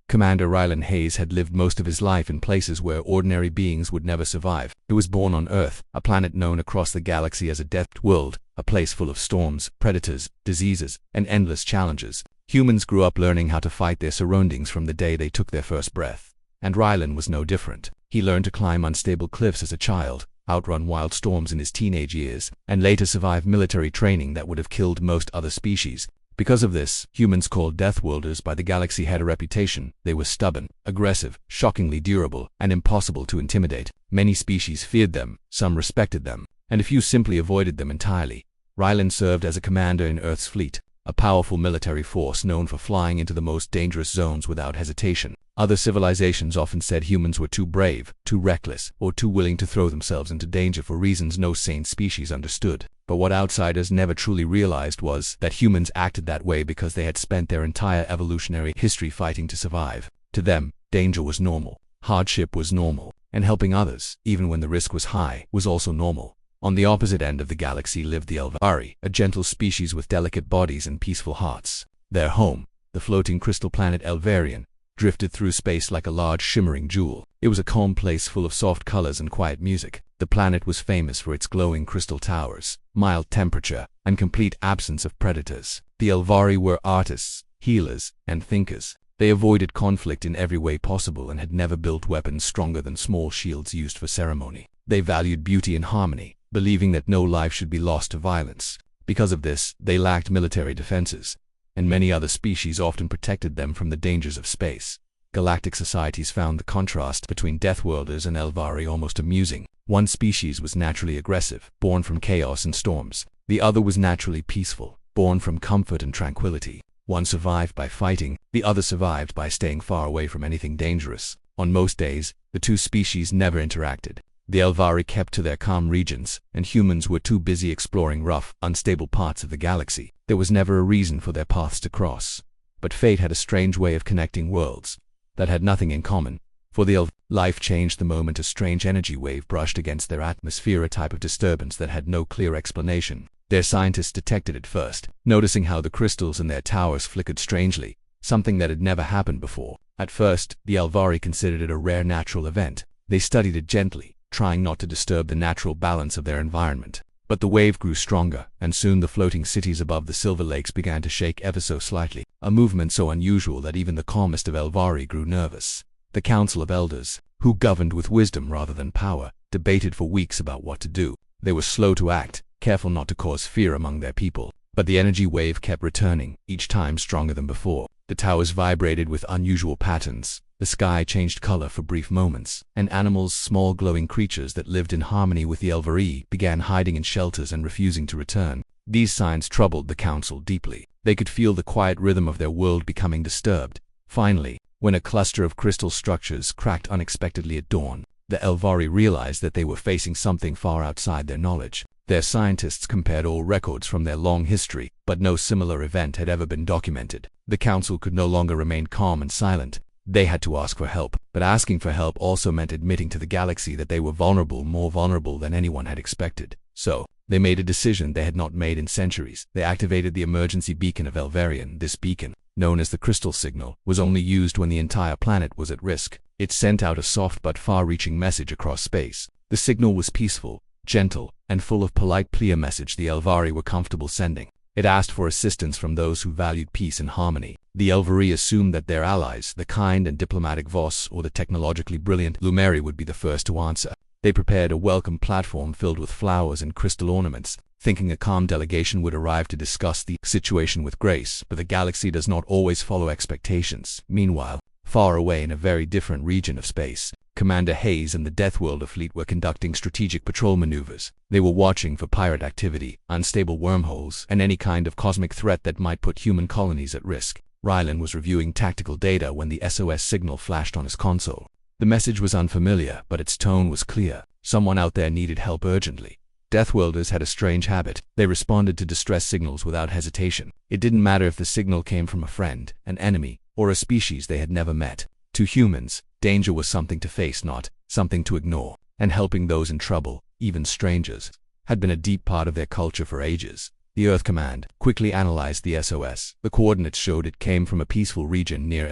Commander Rylan Hayes had lived most of his life in places where ordinary beings would never survive. He was born on Earth, a planet known across the galaxy as a death world, a place full of storms, predators, diseases, and endless challenges. Humans grew up learning how to fight their surroundings from the day they took their first breath. And Rylan was no different. He learned to climb unstable cliffs as a child, outrun wild storms in his teenage years, and later survive military training that would have killed most other species. Because of this, humans called Deathworlders by the galaxy had a reputation. They were stubborn, aggressive, shockingly durable, and impossible to intimidate. Many species feared them, some respected them, and a few simply avoided them entirely. Rylan served as a commander in Earth's fleet, a powerful military force known for flying into the most dangerous zones without hesitation. Other civilizations often said humans were too brave, too reckless, or too willing to throw themselves into danger for reasons no sane species understood. But what outsiders never truly realized was that humans acted that way because they had spent their entire evolutionary history fighting to survive. To them, danger was normal, hardship was normal, and helping others, even when the risk was high, was also normal. On the opposite end of the galaxy lived the Elvari, a gentle species with delicate bodies and peaceful hearts. Their home, the floating crystal planet Elvarian, drifted through space like a large shimmering jewel. It was a calm place full of soft colors and quiet music. The planet was famous for its glowing crystal towers, mild temperature, and complete absence of predators. The Elvari were artists, healers, and thinkers. They avoided conflict in every way possible and had never built weapons stronger than small shields used for ceremony. They valued beauty and harmony, believing that no life should be lost to violence. Because of this, they lacked military defenses, and many other species often protected them from the dangers of space. Galactic societies found the contrast between Deathworlders and Elvari almost amusing. One species was naturally aggressive, born from chaos and storms. The other was naturally peaceful, born from comfort and tranquility. One survived by fighting, the other survived by staying far away from anything dangerous. On most days, the two species never interacted. The Elvari kept to their calm regions, and humans were too busy exploring rough, unstable parts of the galaxy. There was never a reason for their paths to cross. But fate had a strange way of connecting worlds that had nothing in common. For the Elv, life changed the moment a strange energy wave brushed against their atmosphere, a type of disturbance that had no clear explanation. Their scientists detected it first, noticing how the crystals in their towers flickered strangely, something that had never happened before. At first, the Elvari considered it a rare natural event. They studied it gently, trying not to disturb the natural balance of their environment. But the wave grew stronger, and soon the floating cities above the Silver Lakes began to shake ever so slightly, a movement so unusual that even the calmest of Elvari grew nervous. The Council of Elders, who governed with wisdom rather than power, debated for weeks about what to do. They were slow to act, careful not to cause fear among their people. But the energy wave kept returning, each time stronger than before. The towers vibrated with unusual patterns. The sky changed color for brief moments, and animals, small glowing creatures that lived in harmony with the Elvari, began hiding in shelters and refusing to return. These signs troubled the council deeply. They could feel the quiet rhythm of their world becoming disturbed. Finally, when a cluster of crystal structures cracked unexpectedly at dawn, the Elvari realized that they were facing something far outside their knowledge. Their scientists compared all records from their long history, but no similar event had ever been documented. The council could no longer remain calm and silent. They had to ask for help, but asking for help also meant admitting to the galaxy that they were vulnerable, more vulnerable than anyone had expected. So, they made a decision they had not made in centuries. They activated the emergency beacon of Elvarian. This beacon, known as the Crystal Signal, was only used when the entire planet was at risk. It sent out a soft but far-reaching message across space. The signal was peaceful, gentle, and full of polite clear message the Elvari were comfortable sending. It asked for assistance from those who valued peace and harmony. The Elvari assumed that their allies, the kind and diplomatic Voss or the technologically brilliant Lumeri, would be the first to answer. They prepared a welcome platform filled with flowers and crystal ornaments, thinking a calm delegation would arrive to discuss the situation with grace. But the galaxy does not always follow expectations. Meanwhile, far away in a very different region of space, Commander Hayes and the Deathworlder fleet were conducting strategic patrol maneuvers. They were watching for pirate activity, unstable wormholes, and any kind of cosmic threat that might put human colonies at risk. Rylan was reviewing tactical data when the SOS signal flashed on his console. The message was unfamiliar, but its tone was clear. Someone out there needed help urgently. Deathworlders had a strange habit. They responded to distress signals without hesitation. It didn't matter if the signal came from a friend, an enemy, or a species they had never met. To humans, danger was something to face, not something to ignore. And helping those in trouble, even strangers, had been a deep part of their culture for ages. The Earth Command quickly analyzed the SOS. The coordinates showed it came from a peaceful region near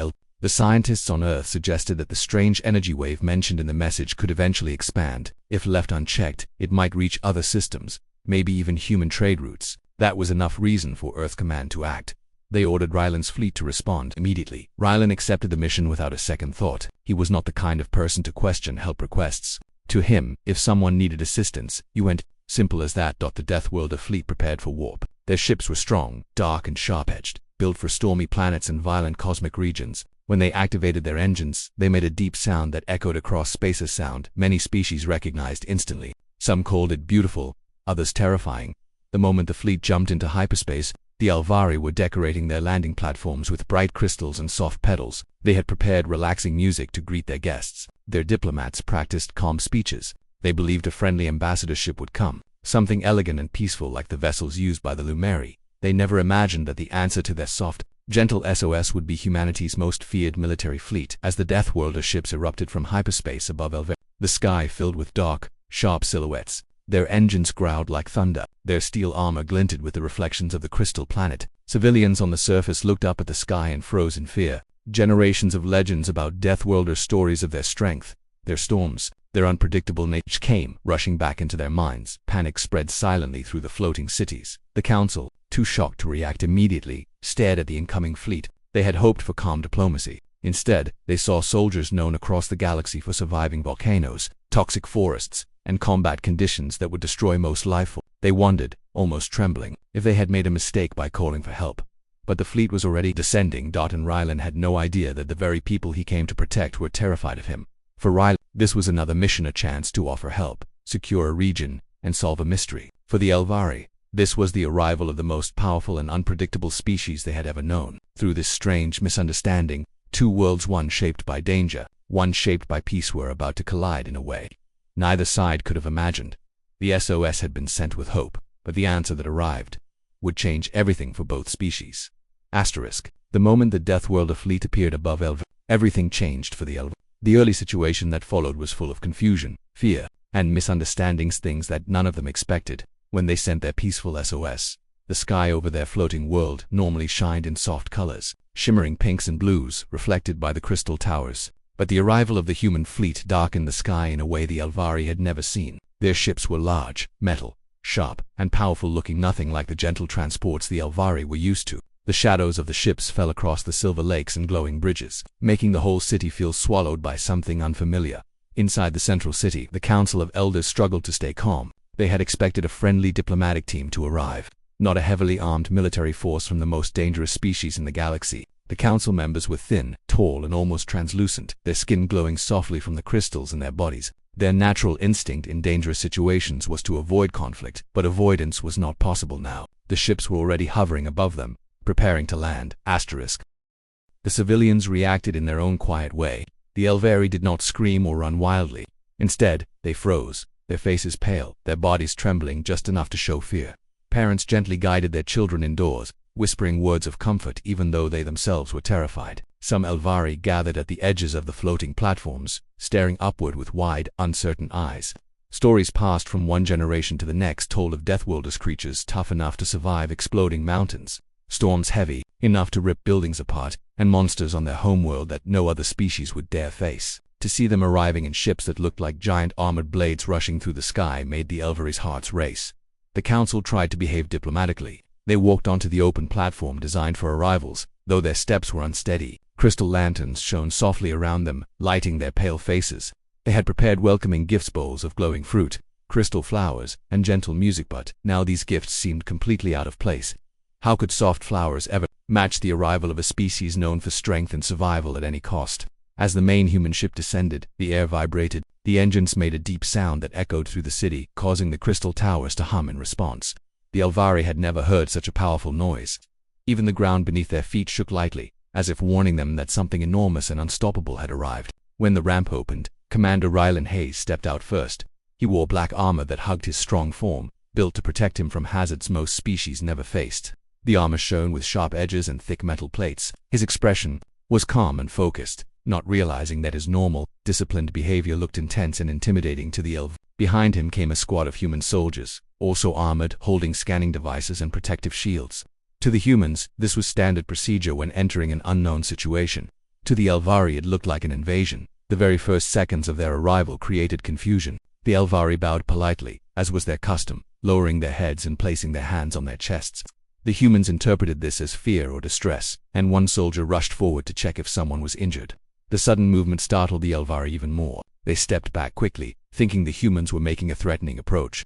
The scientists on Earth suggested that the strange energy wave mentioned in the message could eventually expand. If left unchecked, it might reach other systems, maybe even human trade routes. That was enough reason for Earth Command to act. They ordered Ryland's fleet to respond immediately. Ryland accepted the mission without a second thought. He was not the kind of person to question help requests. To him, if someone needed assistance, he went. Simple as that. The Deathworlder fleet prepared for warp. Their ships were strong, dark and sharp-edged, built for stormy planets and violent cosmic regions. When they activated their engines, they made a deep sound that echoed across space, a sound many species recognized instantly. Some called it beautiful, others terrifying. The moment the fleet jumped into hyperspace, the Elvari were decorating their landing platforms with bright crystals and soft petals. They had prepared relaxing music to greet their guests. Their diplomats practiced calm speeches. They believed a friendly ambassadorship would come, something elegant and peaceful like the vessels used by the Lumeri. They never imagined that the answer to their soft, gentle SOS would be humanity's most feared military fleet. As the Deathworlder ships erupted from hyperspace above Elvari, the sky filled with dark, sharp silhouettes. Their engines growled like thunder. Their steel armor glinted with the reflections of the crystal planet. Civilians on the surface looked up at the sky and froze in fear. Generations of legends about Deathworlder stories of their strength, their storms, their unpredictable nature came rushing back into their minds. Panic spread silently through the floating cities. The council, too shocked to react immediately, stared at the incoming fleet. They had hoped for calm diplomacy. Instead, they saw soldiers known across the galaxy for surviving volcanoes, toxic forests, and combat conditions that would destroy most life forms. They wondered, almost trembling, if they had made a mistake by calling for help. But the fleet was already descending. And Ryland had no idea that the very people he came to protect were terrified of him. For Ryland, this was another mission, a chance to offer help, secure a region, and solve a mystery. For the Elvari, this was the arrival of the most powerful and unpredictable species they had ever known. Through this strange misunderstanding, two worlds, one shaped by danger, one shaped by peace, were about to collide in a way neither side could have imagined. The SOS had been sent with hope, but the answer that arrived would change everything for both species. Asterisk. The moment the Deathworlder fleet appeared above Elvari, everything changed for the Elvari. The early situation that followed was full of confusion, fear, and misunderstandings, things that none of them expected. When they sent their peaceful SOS, the sky over their floating world normally shined in soft colors, shimmering pinks and blues reflected by the crystal towers. But the arrival of the human fleet darkened the sky in a way the Elvari had never seen. Their ships were large, metal, sharp, and powerful, looking nothing like the gentle transports the Elvari were used to. The shadows of the ships fell across the silver lakes and glowing bridges, making the whole city feel swallowed by something unfamiliar. Inside the central city, the Council of Elders struggled to stay calm. They had expected a friendly diplomatic team to arrive, not a heavily armed military force from the most dangerous species in the galaxy. The council members were thin, tall, and almost translucent, their skin glowing softly from the crystals in their bodies. Their natural instinct in dangerous situations was to avoid conflict, but avoidance was not possible now. The ships were already hovering above them, preparing to land. Asterisk. The civilians reacted in their own quiet way. The Elvari did not scream or run wildly. Instead, they froze, their faces pale, their bodies trembling just enough to show fear. Parents gently guided their children indoors, whispering words of comfort even though they themselves were terrified. Some Elvari gathered at the edges of the floating platforms, staring upward with wide, uncertain eyes. Stories passed from one generation to the next told of Deathworlders, creatures tough enough to survive exploding mountains, storms heavy enough to rip buildings apart, and monsters on their homeworld that no other species would dare face. To see them arriving in ships that looked like giant armored blades rushing through the sky made the Elvari's hearts race. The council tried to behave diplomatically. They walked onto the open platform designed for arrivals, though their steps were unsteady. Crystal lanterns shone softly around them, lighting their pale faces. They had prepared welcoming gifts, bowls of glowing fruit, crystal flowers, and gentle music, but now these gifts seemed completely out of place. How could soft flowers ever match the arrival of a species known for strength and survival at any cost? As the main human ship descended, the air vibrated. The engines made a deep sound that echoed through the city, causing the crystal towers to hum in response. The Elvari had never heard such a powerful noise. Even the ground beneath their feet shook lightly, as if warning them that something enormous and unstoppable had arrived. When the ramp opened, Commander Ryland Hayes stepped out first. He wore black armor that hugged his strong form, built to protect him from hazards most species never faced. The armor shone with sharp edges and thick metal plates. His expression was calm and focused, not realizing that his normal, disciplined behavior looked intense and intimidating to the Elv. Behind him came a squad of human soldiers, also armored, holding scanning devices and protective shields. To the humans, this was standard procedure when entering an unknown situation. To the Elvari it looked like an invasion. The very first seconds of their arrival created confusion. The Elvari bowed politely, as was their custom, lowering their heads and placing their hands on their chests. The humans interpreted this as fear or distress, and one soldier rushed forward to check if someone was injured. The sudden movement startled the Elvari even more. They stepped back quickly, thinking the humans were making a threatening approach.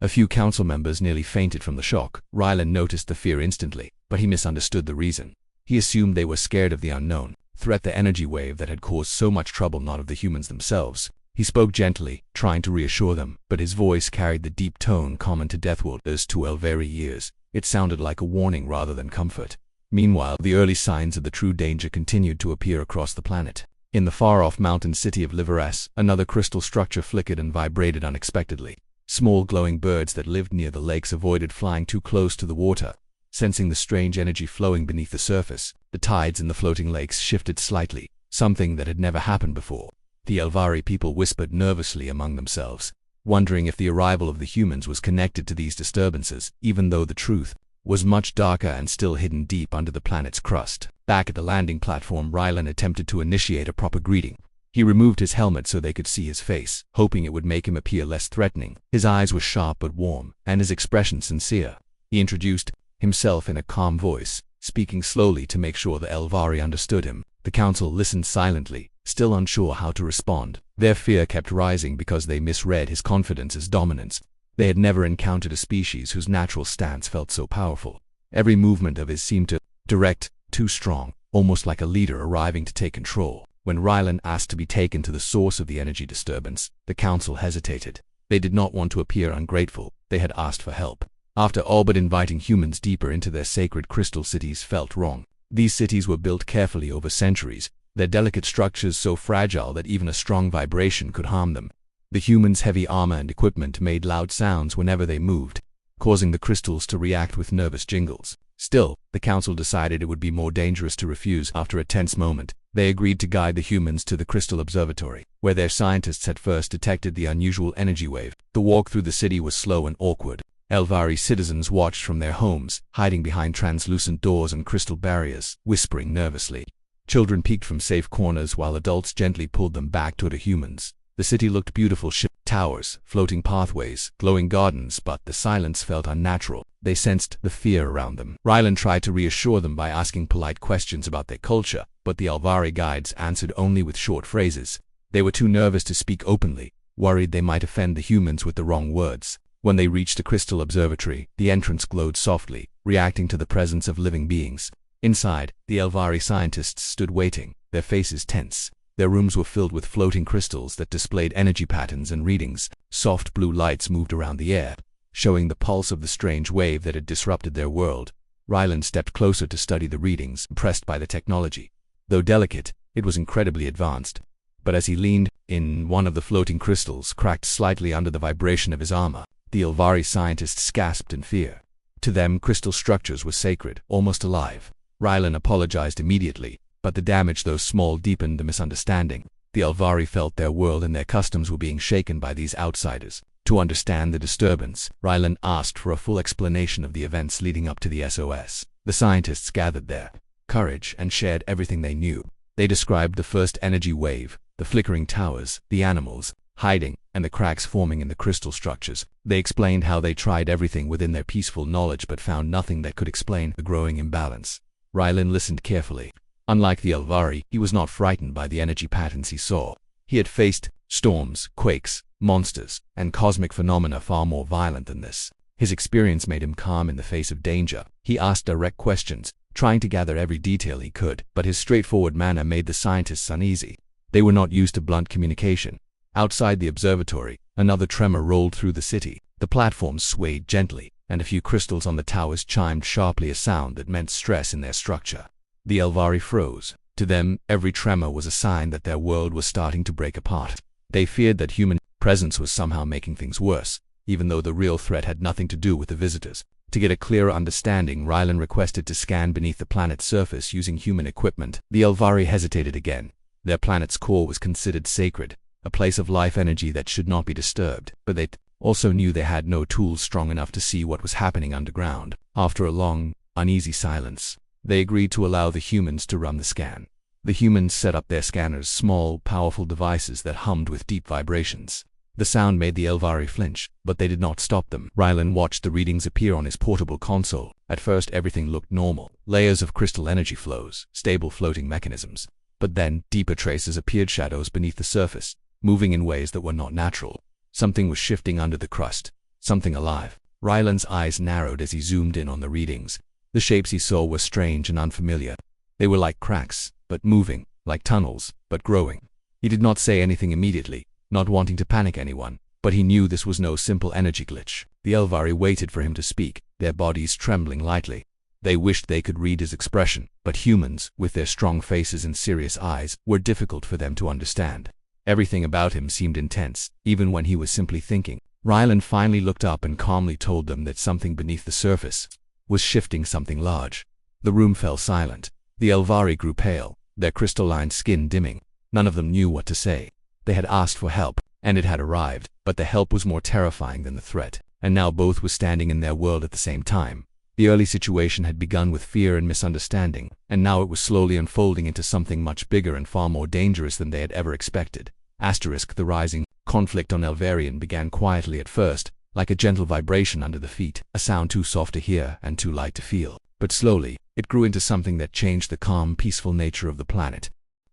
A few council members nearly fainted from the shock. Rylan noticed the fear instantly, but he misunderstood the reason. He assumed they were scared of the unknown threat, the energy wave that had caused so much trouble, not of the humans themselves. He spoke gently, trying to reassure them, but his voice carried the deep tone common to Deathworlders to Elvari ears. It sounded like a warning rather than comfort. Meanwhile, the early signs of the true danger continued to appear across the planet. In the far-off mountain city of Liveres, another crystal structure flickered and vibrated unexpectedly. Small glowing birds that lived near the lakes avoided flying too close to the water. Sensing the strange energy flowing beneath the surface, the tides in the floating lakes shifted slightly, something that had never happened before. The Elvari people whispered nervously among themselves, wondering if the arrival of the humans was connected to these disturbances, even though the truth was much darker and still hidden deep under the planet's crust. Back at the landing platform, Rylan attempted to initiate a proper greeting. He removed his helmet so they could see his face, hoping it would make him appear less threatening. His eyes were sharp but warm, and his expression sincere. He introduced himself in a calm voice, speaking slowly to make sure the Elvari understood him. The council listened silently, still unsure how to respond. Their fear kept rising because they misread his confidence as dominance. They had never encountered a species whose natural stance felt so powerful. Every movement of his seemed too direct, too strong, almost like a leader arriving to take control. When Rylan asked to be taken to the source of the energy disturbance, the council hesitated. They did not want to appear ungrateful. They had asked for help. After all but inviting humans deeper into their sacred crystal cities felt wrong. These cities were built carefully over centuries, their delicate structures so fragile that even a strong vibration could harm them. The humans' heavy armor and equipment made loud sounds whenever they moved, causing the crystals to react with nervous jingles. Still, the council decided it would be more dangerous to refuse. After a tense moment, they agreed to guide the humans to the Crystal Observatory, where their scientists had first detected the unusual energy wave. The walk through the city was slow and awkward. Elvari citizens watched from their homes, hiding behind translucent doors and crystal barriers, whispering nervously. Children peeked from safe corners while adults gently pulled them back toward the humans. The city looked beautiful: towers, floating pathways, glowing gardens, but the silence felt unnatural. They sensed the fear around them. Rylan tried to reassure them by asking polite questions about their culture, but the Elvari guides answered only with short phrases. They were too nervous to speak openly, worried they might offend the humans with the wrong words. When they reached the Crystal Observatory, the entrance glowed softly, reacting to the presence of living beings. Inside, the Elvari scientists stood waiting, their faces tense. Their rooms were filled with floating crystals that displayed energy patterns and readings. Soft blue lights moved around the air, showing the pulse of the strange wave that had disrupted their world. Rylan stepped closer to study the readings, impressed by the technology. Though delicate, it was incredibly advanced. But as he leaned in, one of the floating crystals cracked slightly under the vibration of his armor. The Elvari scientists gasped in fear. To them, crystal structures were sacred, almost alive. Rylan apologized immediately, but the damage, though small, deepened the misunderstanding. The Elvari felt their world and their customs were being shaken by these outsiders. To understand the disturbance, Rylan asked for a full explanation of the events leading up to the SOS. The scientists gathered their courage and shared everything they knew. They described the first energy wave, the flickering towers, the animals hiding, and the cracks forming in the crystal structures. They explained how they tried everything within their peaceful knowledge but found nothing that could explain the growing imbalance. Rylan listened carefully. Unlike the Elvari, he was not frightened by the energy patterns he saw. He had faced storms, quakes, monsters, and cosmic phenomena far more violent than this. His experience made him calm in the face of danger. He asked direct questions, trying to gather every detail he could, but his straightforward manner made the scientists uneasy. They were not used to blunt communication. Outside the observatory, another tremor rolled through the city. The platforms swayed gently, and a few crystals on the towers chimed sharply, a sound that meant stress in their structure. The Elvari froze. To them, every tremor was a sign that their world was starting to break apart. They feared that human presence was somehow making things worse, even though the real threat had nothing to do with the visitors. To get a clearer understanding, Rylan requested to scan beneath the planet's surface using human equipment. The Elvari hesitated again. Their planet's core was considered sacred, a place of life energy that should not be disturbed, but they also knew they had no tools strong enough to see what was happening underground. After a long, uneasy silence, they agreed to allow the humans to run the scan. The humans set up their scanners, small, powerful devices that hummed with deep vibrations. The sound made the Elvari flinch, but they did not stop them. Rylan watched the readings appear on his portable console. At first everything looked normal. Layers of crystal energy flows, stable floating mechanisms. But then, deeper traces appeared, shadows beneath the surface, moving in ways that were not natural. Something was shifting under the crust. Something alive. Rylan's eyes narrowed as he zoomed in on the readings. The shapes he saw were strange and unfamiliar. They were like cracks, but moving, like tunnels, but growing. He did not say anything immediately, not wanting to panic anyone, but he knew this was no simple energy glitch. The Elvari waited for him to speak, their bodies trembling lightly. They wished they could read his expression, but humans, with their strong faces and serious eyes, were difficult for them to understand. Everything about him seemed intense, even when he was simply thinking. Rylan finally looked up and calmly told them that something beneath the surface was shifting, something large. The room fell silent. The Elvari grew pale, their crystalline skin dimming. None of them knew what to say. They had asked for help, and it had arrived, but the help was more terrifying than the threat. And now both were standing in their world at the same time. The early situation had begun with fear and misunderstanding, and now it was slowly unfolding into something much bigger and far more dangerous than they had ever expected. The rising conflict on Elvarian began quietly at first, like a gentle vibration under the feet, a sound too soft to hear and too light to feel. But slowly, it grew into something that changed the calm, peaceful nature of the planet.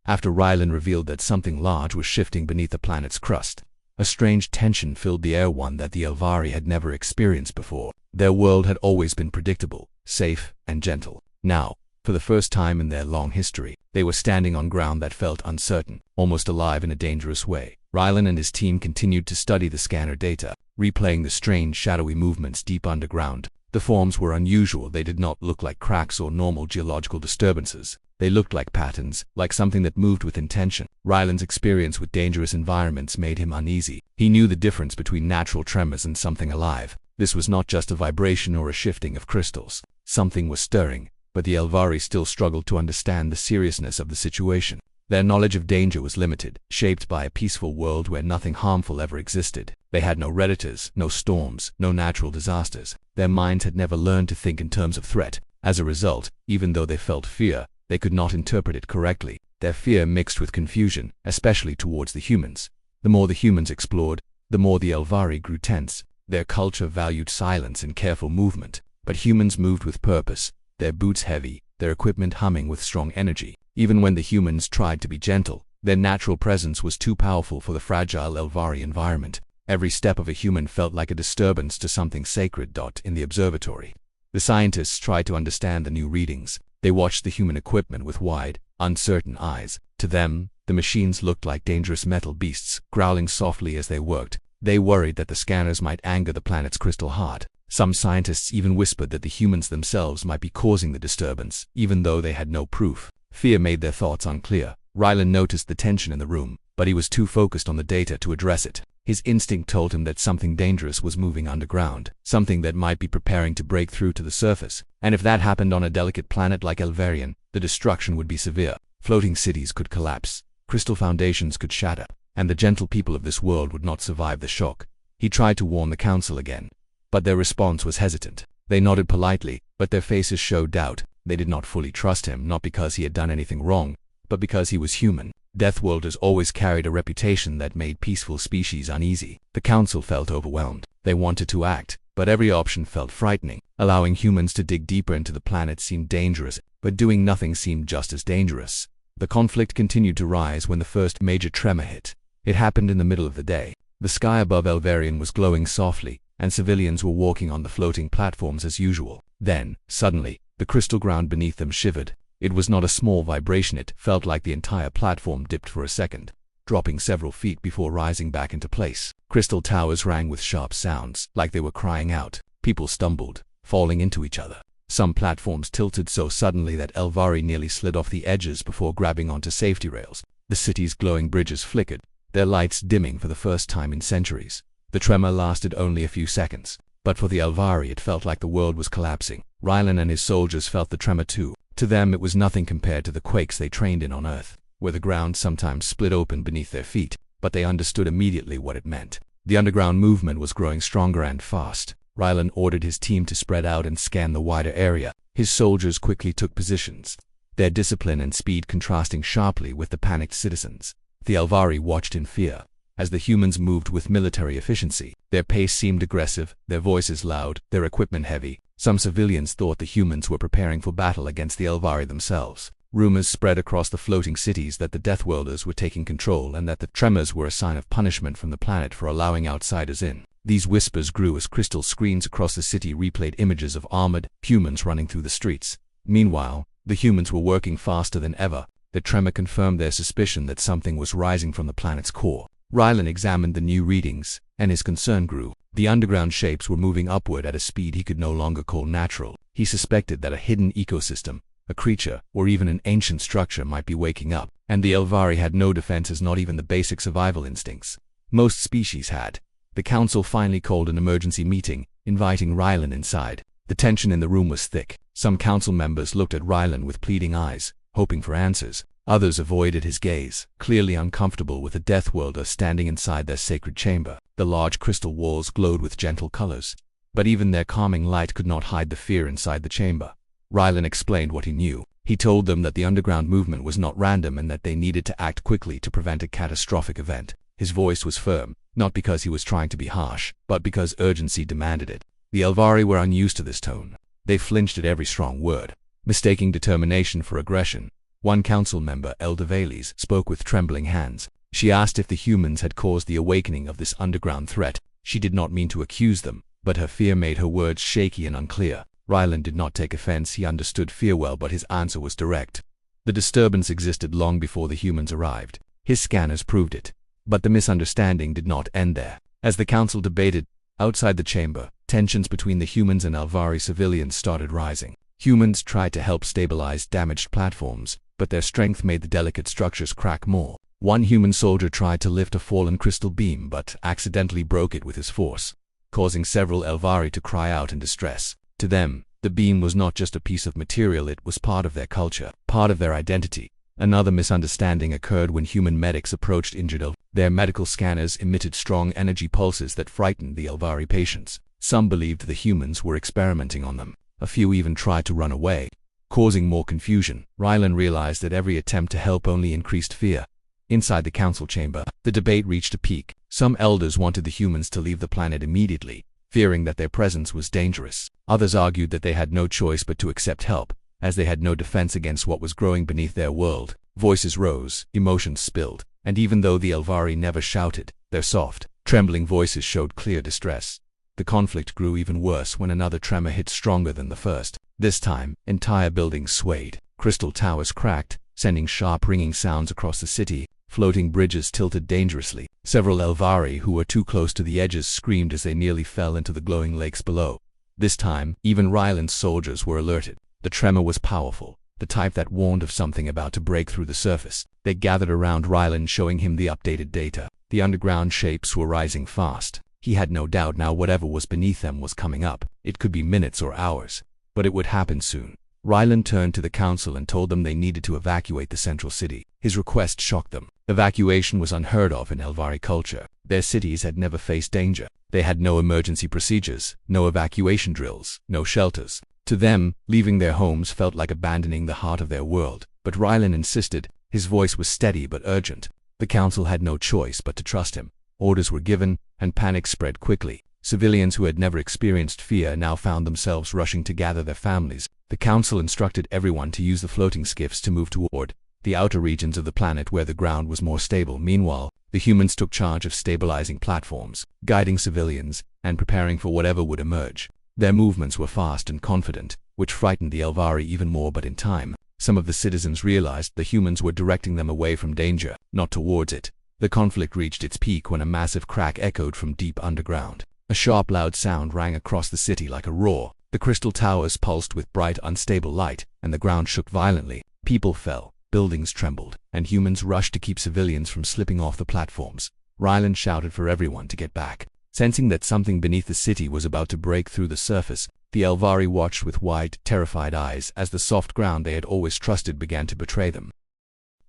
After Rylan revealed that something large was shifting beneath the planet's crust, a strange tension filled the air, one that the Elvari had never experienced before. Their world had always been predictable, safe, and gentle. Now, for the first time in their long history, they were standing on ground that felt uncertain, almost alive in a dangerous way. Rylan and his team continued to study the scanner data, replaying the strange, shadowy movements deep underground. The forms were unusual. They did not look like cracks or normal geological disturbances. They looked like patterns, like something that moved with intention. Rylan's experience with dangerous environments made him uneasy. He knew the difference between natural tremors and something alive. This was not just a vibration or a shifting of crystals. Something was stirring, but the Elvari still struggled to understand the seriousness of the situation. Their knowledge of danger was limited, shaped by a peaceful world where nothing harmful ever existed. They had no predators, no storms, no natural disasters. Their minds had never learned to think in terms of threat. As a result, even though they felt fear, they could not interpret it correctly. Their fear mixed with confusion, especially towards the humans. The more the humans explored, the more the Elvari grew tense. Their culture valued silence and careful movement, but humans moved with purpose, their boots heavy, their equipment humming with strong energy. Even when the humans tried to be gentle, their natural presence was too powerful for the fragile Elvari environment. Every step of a human felt like a disturbance to something sacred. In the observatory, the scientists tried to understand the new readings. They watched the human equipment with wide, uncertain eyes. To them, the machines looked like dangerous metal beasts, growling softly as they worked. They worried that the scanners might anger the planet's crystal heart. Some scientists even whispered that the humans themselves might be causing the disturbance, even though they had no proof. Fear made their thoughts unclear. Rylan noticed the tension in the room, but he was too focused on the data to address it. His instinct told him that something dangerous was moving underground, something that might be preparing to break through to the surface. And if that happened on a delicate planet like Elvarian, the destruction would be severe. Floating cities could collapse, crystal foundations could shatter, and the gentle people of this world would not survive the shock. He tried to warn the council again, but their response was hesitant. They nodded politely, but their faces showed doubt. They did not fully trust him, not because he had done anything wrong, but because he was human. Deathworlders always carried a reputation that made peaceful species uneasy. The council felt overwhelmed. They wanted to act, but every option felt frightening. Allowing humans to dig deeper into the planet seemed dangerous, but doing nothing seemed just as dangerous. The conflict continued to rise when the first major tremor hit. It happened in the middle of the day. The sky above Elvarian was glowing softly, and civilians were walking on the floating platforms as usual. Then, suddenly, the crystal ground beneath them shivered. It was not a small vibration. It felt like the entire platform dipped for a second, dropping several feet before rising back into place. Crystal towers rang with sharp sounds, like they were crying out. People stumbled, falling into each other. Some platforms tilted so suddenly that Elvari nearly slid off the edges before grabbing onto safety rails. The city's glowing bridges flickered, their lights dimming for the first time in centuries. The tremor lasted only a few seconds, but for the Elvari it felt like the world was collapsing. Rylan and his soldiers felt the tremor too. To them it was nothing compared to the quakes they trained in on Earth, where the ground sometimes split open beneath their feet, but they understood immediately what it meant. The underground movement was growing stronger and fast. Rylan ordered his team to spread out and scan the wider area. His soldiers quickly took positions. their discipline and speed contrasting sharply with the panicked citizens. The Elvari watched in fear. As the humans moved with military efficiency, their pace seemed aggressive, their voices loud, their equipment heavy. Some civilians thought the humans were preparing for battle against the Elvari themselves. Rumors spread across the floating cities that the Deathworlders were taking control and that the tremors were a sign of punishment from the planet for allowing outsiders in. These whispers grew as crystal screens across the city replayed images of armored humans running through the streets. Meanwhile, the humans were working faster than ever. The tremor confirmed their suspicion that something was rising from the planet's core. Rylan examined the new readings, and his concern grew. The underground shapes were moving upward at a speed he could no longer call natural. He suspected that a hidden ecosystem, a creature, or even an ancient structure might be waking up, and the Elvari had no defenses, not even the basic survival instincts most species had. The council finally called an emergency meeting, inviting Rylan inside. The tension in the room was thick. Some council members looked at Rylan with pleading eyes, hoping for answers. Others avoided his gaze, clearly uncomfortable with a Deathworlder standing inside their sacred chamber. The large crystal walls glowed with gentle colors, but even their calming light could not hide the fear inside the chamber. Rylan explained what he knew. He told them that the underground movement was not random and that they needed to act quickly to prevent a catastrophic event. His voice was firm, not because he was trying to be harsh, but because urgency demanded it. The Elvari were unused to this tone. They flinched at every strong word, mistaking determination for aggression. One council member, Elder Vales, spoke with trembling hands. She asked if the humans had caused the awakening of this underground threat. She did not mean to accuse them, but her fear made her words shaky and unclear. Rylan did not take offense. He understood fear well, but his answer was direct. The disturbance existed long before the humans arrived. His scanners proved it. But the misunderstanding did not end there. As the council debated, outside the chamber, tensions between the humans and Elvari civilians started rising. Humans tried to help stabilize damaged platforms, but their strength made the delicate structures crack more. One human soldier tried to lift a fallen crystal beam but accidentally broke it with his force, causing several Elvari to cry out in distress. To them, the beam was not just a piece of material, it was part of their culture, part of their identity. Another misunderstanding occurred when human medics approached injured Elvari. Their medical scanners emitted strong energy pulses that frightened the Elvari patients. Some believed the humans were experimenting on them. A few even tried to run away, causing more confusion. Rylan realized that every attempt to help only increased fear. Inside the council chamber, the debate reached a peak. Some elders wanted the humans to leave the planet immediately, fearing that their presence was dangerous. Others argued that they had no choice but to accept help, as they had no defense against what was growing beneath their world. Voices rose, emotions spilled, and even though the Elvari never shouted, their soft, trembling voices showed clear distress. The conflict grew even worse when another tremor hit stronger than the first. This time, entire buildings swayed. Crystal towers cracked, sending sharp ringing sounds across the city. Floating bridges tilted dangerously. Several Elvari who were too close to the edges screamed as they nearly fell into the glowing lakes below. This time, even Rylan's soldiers were alerted. The tremor was powerful, the type that warned of something about to break through the surface. They gathered around Rylan, showing him the updated data. The underground shapes were rising fast. He had no doubt now whatever was beneath them was coming up. It could be minutes or hours, but it would happen soon. Rylan turned to the council and told them they needed to evacuate the central city. His request shocked them. Evacuation was unheard of in Elvari culture. Their cities had never faced danger. They had no emergency procedures, no evacuation drills, no shelters. To them, leaving their homes felt like abandoning the heart of their world. But Rylan insisted. His voice was steady but urgent. The council had no choice but to trust him. Orders were given, and panic spread quickly. Civilians who had never experienced fear now found themselves rushing to gather their families. The council instructed everyone to use the floating skiffs to move toward the outer regions of the planet where the ground was more stable. Meanwhile, the humans took charge of stabilizing platforms, guiding civilians, and preparing for whatever would emerge. Their movements were fast and confident, which frightened the Elvari even more, but in time, some of the citizens realized the humans were directing them away from danger, not towards it. The conflict reached its peak when a massive crack echoed from deep underground. A sharp, loud sound rang across the city like a roar. The crystal towers pulsed with bright, unstable light, and the ground shook violently. People fell, buildings trembled, and humans rushed to keep civilians from slipping off the platforms. Rylan shouted for everyone to get back. Sensing that something beneath the city was about to break through the surface, the Elvari watched with wide, terrified eyes as the soft ground they had always trusted began to betray them.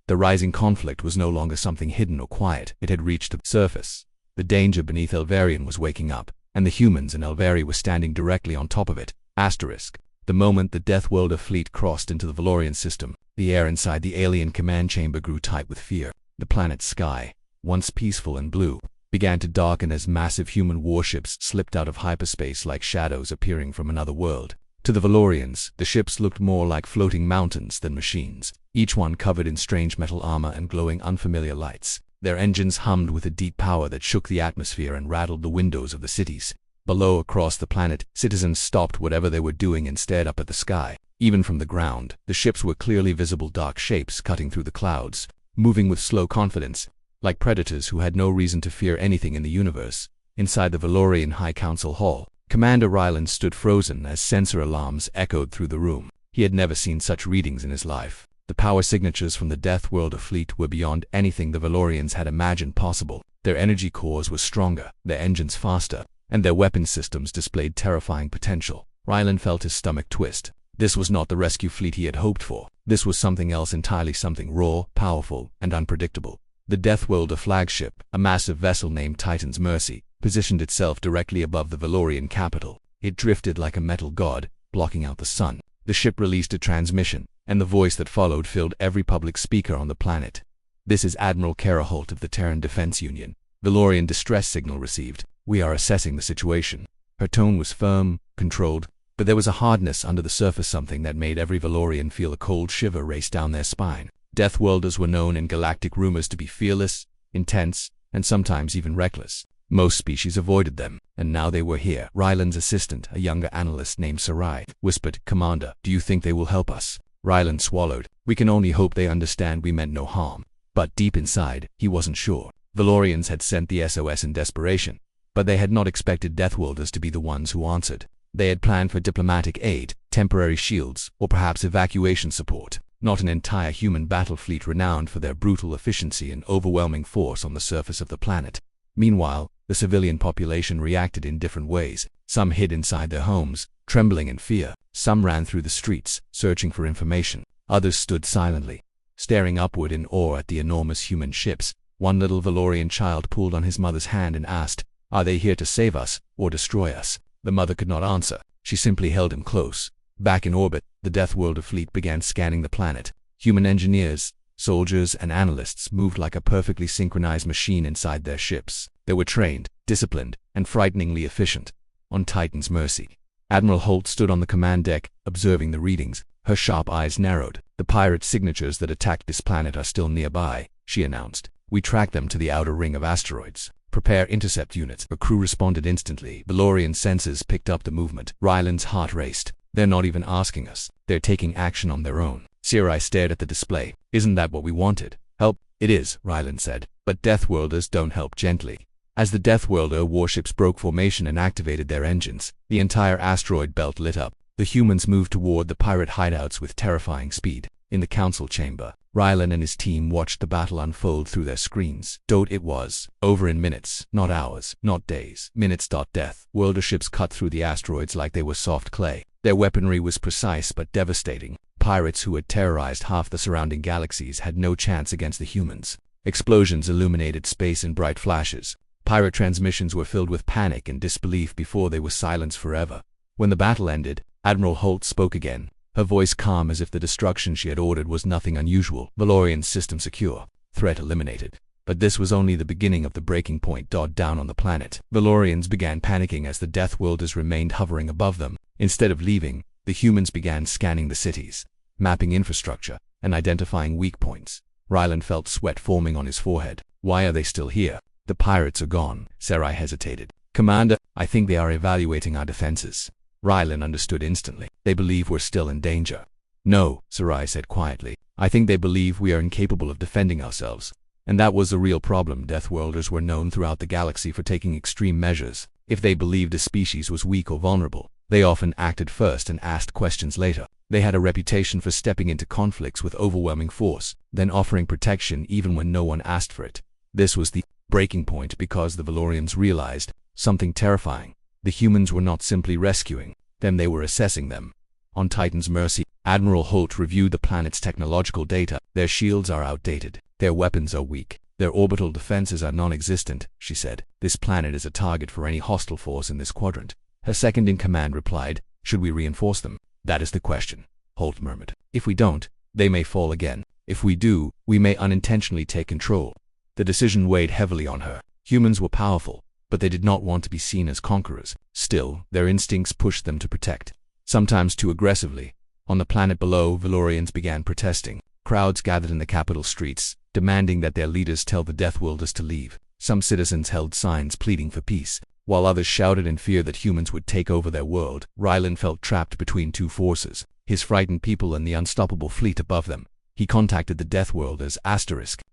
The rising conflict was no longer something hidden or quiet. It had reached the surface. The danger beneath Elvarian was waking up, and the humans in Elvari were standing directly on top of it. The moment the Deathworlder fleet crossed into the Valorian system, the air inside the alien command chamber grew tight with fear. The planet's sky, once peaceful and blue, began to darken as massive human warships slipped out of hyperspace like shadows appearing from another world. To the Valorians, the ships looked more like floating mountains than machines, each one covered in strange metal armor and glowing unfamiliar lights. Their engines hummed with a deep power that shook the atmosphere and rattled the windows of the cities. Below, across the planet, citizens stopped whatever they were doing and stared up at the sky. Even from the ground, the ships were clearly visible dark shapes cutting through the clouds, moving with slow confidence, like predators who had no reason to fear anything in the universe. Inside the Valorian High Council Hall, Commander Ryland stood frozen as sensor alarms echoed through the room. He had never seen such readings in his life. The power signatures from the Deathworlder fleet were beyond anything the Valorians had imagined possible. Their energy cores were stronger, their engines faster, and their weapon systems displayed terrifying potential. Ryland felt his stomach twist. This was not the rescue fleet he had hoped for. This was something else entirely, something raw, powerful, and unpredictable. The Deathworlder flagship, a massive vessel named Titan's Mercy, positioned itself directly above the Valorian capital. It drifted like a metal god, blocking out the sun. The ship released a transmission, and the voice that followed filled every public speaker on the planet. "This is Admiral Kara Holt of the Terran Defense Union. Valorian distress signal received. We are assessing the situation." Her tone was firm, controlled, but there was a hardness under the surface, something that made every Valorian feel a cold shiver race down their spine. Deathworlders were known in galactic rumors to be fearless, intense, and sometimes even reckless. Most species avoided them, and now they were here. Ryland's assistant, a younger analyst named Sarai, whispered, "Commander, do you think they will help us?" Ryland swallowed. "We can only hope they understand we meant no harm." But deep inside, he wasn't sure. Valorians had sent the SOS in desperation, but they had not expected Deathworlders to be the ones who answered. They had planned for diplomatic aid, temporary shields, or perhaps evacuation support, not an entire human battle fleet renowned for their brutal efficiency and overwhelming force on the surface of the planet. Meanwhile, the civilian population reacted in different ways. Some hid inside their homes, trembling in fear. Some ran through the streets, searching for information. Others stood silently, staring upward in awe at the enormous human ships. One little Valorian child pulled on his mother's hand and asked, "Are they here to save us, or destroy us?" The mother could not answer. She simply held him close. Back in orbit, the Deathworlder fleet began scanning the planet. Human engineers, soldiers, and analysts moved like a perfectly synchronized machine inside their ships. They were trained, disciplined, and frighteningly efficient. On Titan's Mercy, Admiral Holt stood on the command deck, observing the readings. Her sharp eyes narrowed. "The pirate signatures that attacked this planet are still nearby," she announced. "We tracked them to the outer ring of asteroids. Prepare intercept units." Her crew responded instantly. Valorian sensors picked up the movement. Ryland's heart raced. "They're not even asking us. They're taking action on their own." Sarai stared at the display. "Isn't that what we wanted? Help?" "It is," Ryland said. "But Deathworlders don't help gently." As the Deathworlder warships broke formation and activated their engines, the entire asteroid belt lit up. The humans moved toward the pirate hideouts with terrifying speed. In the council chamber, Ryland and his team watched the battle unfold through their screens. It was over in minutes, not hours, not days. Minutes. Deathworlder ships cut through the asteroids like they were soft clay. Their weaponry was precise but devastating. Pirates who had terrorized half the surrounding galaxies had no chance against the humans. Explosions illuminated space in bright flashes. Pirate transmissions were filled with panic and disbelief before they were silenced forever. When the battle ended, Admiral Holt spoke again, her voice calm as if the destruction she had ordered was nothing unusual. "Valorian system secure. Threat eliminated." But this was only the beginning of the breaking point. Down on the planet, Valorians began panicking as the Deathworlders remained hovering above them. Instead of leaving, the humans began scanning the cities, mapping infrastructure, and identifying weak points. Ryland felt sweat forming on his forehead. "Why are they still here?" "The pirates are gone." Sarai hesitated. "Commander, I think they are evaluating our defenses." Ryland understood instantly. "They believe we're still in danger." "No," Sarai said quietly. "I think they believe we are incapable of defending ourselves." And that was the real problem. Deathworlders were known throughout the galaxy for taking extreme measures. If they believed a species was weak or vulnerable, they often acted first and asked questions later. They had a reputation for stepping into conflicts with overwhelming force, then offering protection even when no one asked for it. This was the breaking point because the Valorians realized something terrifying. The humans were not simply rescuing them, they were assessing them. On Titan's Mercy, Admiral Holt reviewed the planet's technological data. "Their shields are outdated. Their weapons are weak. Their orbital defenses are non-existent," she said. "This planet is a target for any hostile force in this quadrant." Her second-in-command replied, "Should we reinforce them?" That is the question, Holt murmured. If we don't, they may fall again. If we do, we may unintentionally take control. The decision weighed heavily on her. Humans were powerful, but they did not want to be seen as conquerors. Still, their instincts pushed them to protect, sometimes too aggressively. On the planet below, Valorians began protesting. Crowds gathered in the capital streets, demanding that their leaders tell the Deathworlders to leave. Some citizens held signs pleading for peace, while others shouted in fear that humans would take over their world. Rylan felt trapped between two forces, his frightened people and the unstoppable fleet above them. He contacted the Deathworlders.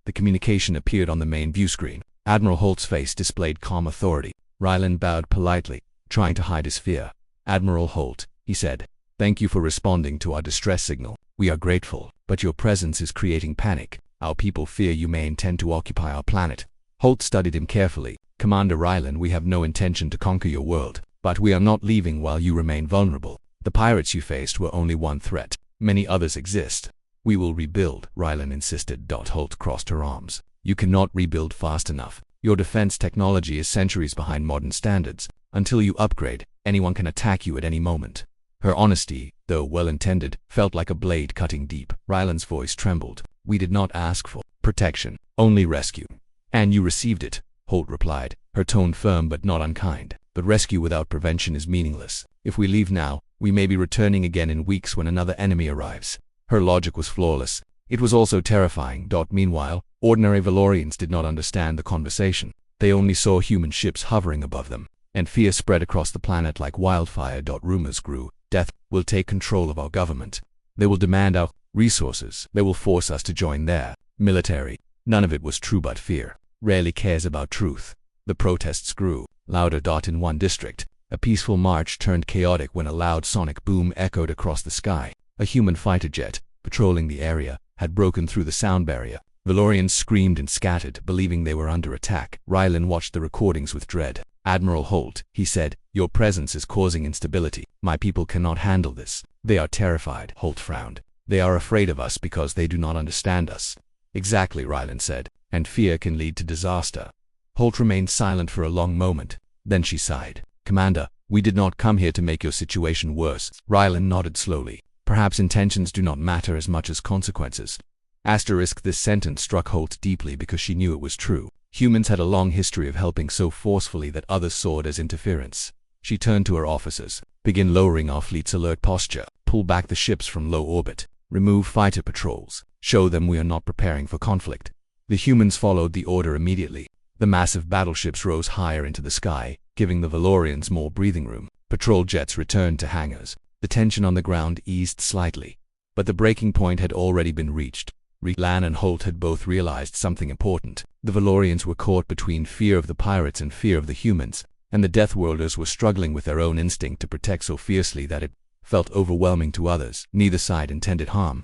The communication appeared on the main view screen. Admiral Holt's face displayed calm authority. Rylan bowed politely, trying to hide his fear. Admiral Holt, he said, thank you for responding to our distress signal. We are grateful, but your presence is creating panic. Our people fear you may intend to occupy our planet. Holt studied him carefully. Commander Rylan, we have no intention to conquer your world, but we are not leaving while you remain vulnerable. The pirates you faced were only one threat. Many others exist. We will rebuild, Rylan insisted. Holt crossed her arms. You cannot rebuild fast enough. Your defense technology is centuries behind modern standards. Until you upgrade, anyone can attack you at any moment. Her honesty, though well-intended, felt like a blade cutting deep. Rylan's voice trembled. We did not ask for protection, only rescue. And you received it, Holt replied, her tone firm but not unkind. But rescue without prevention is meaningless. If we leave now, we may be returning again in weeks when another enemy arrives. Her logic was flawless. It was also terrifying. Meanwhile, ordinary Valorians did not understand the conversation. They only saw human ships hovering above them, and fear spread across the planet like wildfire. Rumors grew. Death will take control of our government. They will demand our resources. They will force us to join their military. None of it was true, but fear rarely cares about truth. The protests grew louder. In one district, a peaceful march turned chaotic when a loud sonic boom echoed across the sky. A human fighter jet, patrolling the area, had broken through the sound barrier. Valorians screamed and scattered, believing they were under attack. Rylan watched the recordings with dread. Admiral Holt, he said, your presence is causing instability. My people cannot handle this. They are terrified. Holt frowned. They are afraid of us because they do not understand us. Exactly, Rylan said, and fear can lead to disaster. Holt remained silent for a long moment. Then she sighed. Commander, we did not come here to make your situation worse. Rylan nodded slowly. Perhaps intentions do not matter as much as consequences. This sentence struck Holt deeply because she knew it was true. Humans had a long history of helping so forcefully that others saw it as interference. She turned to her officers. Begin lowering our fleet's alert posture. Pull back the ships from low orbit. Remove fighter patrols. Show them we are not preparing for conflict. The humans followed the order immediately. The massive battleships rose higher into the sky, giving the Valorians more breathing room. Patrol jets returned to hangars. The tension on the ground eased slightly, but the breaking point had already been reached. Rylan and Holt had both realized something important. The Valorians were caught between fear of the pirates and fear of the humans, and the Deathworlders were struggling with their own instinct to protect so fiercely that it felt overwhelming to others. Neither side intended harm,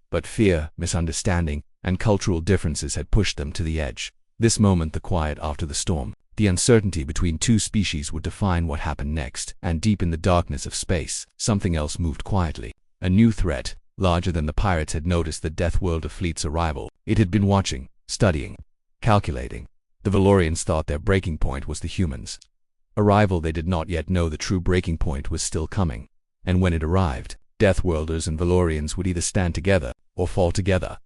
but fear, misunderstanding, and cultural differences had pushed them to the edge. This moment, the quiet after the storm, the uncertainty between two species would define what happened next. And deep in the darkness of space, something else moved quietly. A new threat, larger than the pirates, had noticed the Deathworlder fleet's arrival. It had been watching, studying, calculating. The Valorians thought their breaking point was the humans' arrival. They did not yet know the true breaking point was still coming. And when it arrived, Deathworlders and Valorians would either stand together or fall together.